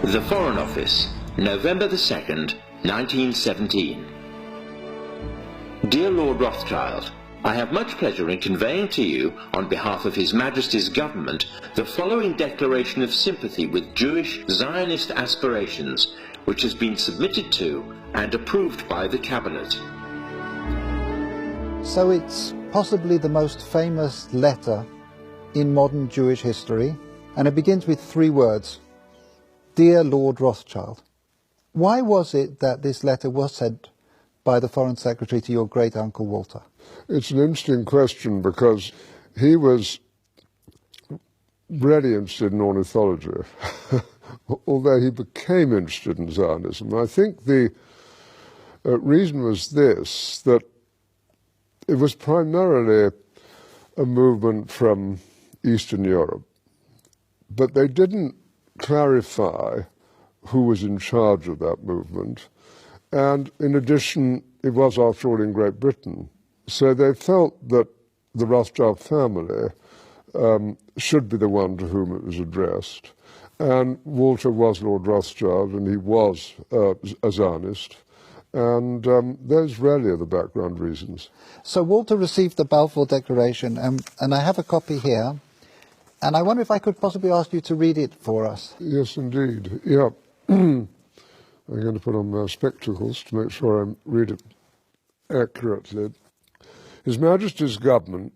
The Foreign Office, November the 2nd, 1917. Dear Lord Rothschild, I have much pleasure in conveying to you, on behalf of His Majesty's Government, the following declaration of sympathy with Jewish Zionist aspirations, which has been submitted to and approved by the Cabinet. So it's possibly the most famous letter in modern Jewish history, and it begins with 3 words: Dear Lord Rothschild. Why was it that this letter was sent by the Foreign Secretary to your great-uncle Walter? It's an interesting question because he was really interested in ornithology, although he became interested in Zionism. I think the reason was this, that it was primarily a movement from Eastern Europe, but they didn't clarify who was in charge of that movement. And in addition, it was, after all, in Great Britain. So they felt that the Rothschild family should be the one to whom it was addressed. And Walter was Lord Rothschild, and he was a Zionist. And those really are the background reasons. So Walter received the Balfour Declaration, and I have a copy here. And I wonder if I could possibly ask you to read it for us. Yes, indeed. Yeah. I'm going to put on my spectacles to make sure I read it accurately. His Majesty's Government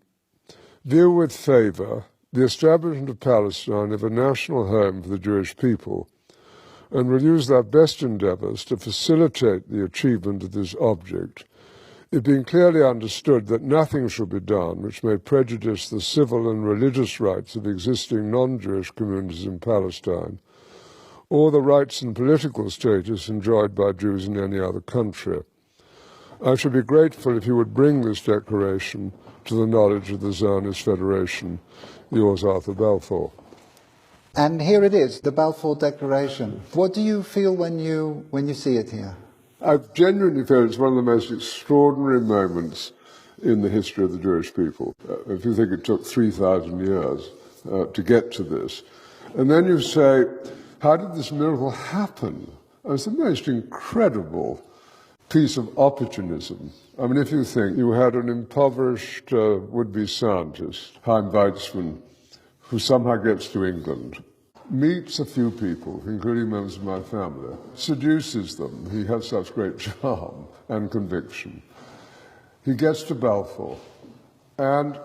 view with favour the establishment of Palestine as a national home for the Jewish people, and will use their best endeavours to facilitate the achievement of this object, it being clearly understood that nothing shall be done which may prejudice the civil and religious rights of existing non-Jewish communities in Palestine, or the rights and political status enjoyed by Jews in any other country. I should be grateful if you would bring this declaration to the knowledge of the Zionist Federation. Yours, Arthur Balfour. And here it is, the Balfour Declaration. What do you feel when you see it here? I genuinely feel it's one of the most extraordinary moments in the history of the Jewish people. If you think it took 3,000 years to get to this, and then you say, how did this miracle happen? It's the most incredible piece of opportunism. I mean, if you think you had an impoverished would-be scientist, Chaim Weizmann, who somehow gets to England, meets a few people, including members of my family, seduces them. He has such great charm and conviction. He gets to Balfour, and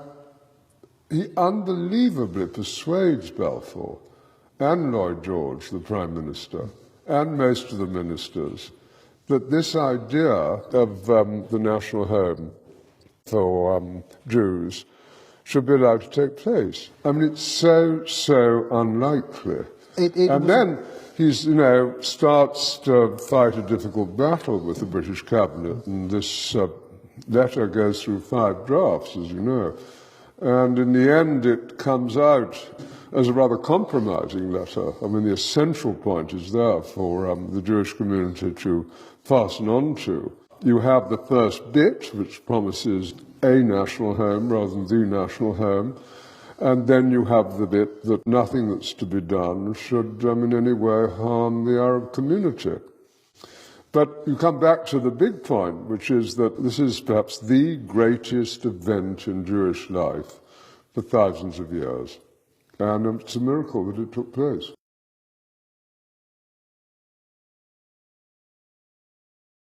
he unbelievably persuades Balfour and Lloyd George, the Prime Minister, and most of the ministers, that this idea of the national home for Jews should be allowed to take place. I mean, it's so unlikely. And then he's, starts to fight a difficult battle with the British cabinet, and this letter goes through 5 drafts, as you know. And in the end, it comes out as a rather compromising letter. I mean, the essential point is there for the Jewish community to fasten on to. You have the first bit, which promises a national home rather than the national home, and then you have the bit that nothing that's to be done should in any way harm the Arab community. But you come back to the big point, which is that this is perhaps the greatest event in Jewish life for thousands of years. And it's a miracle that it took place.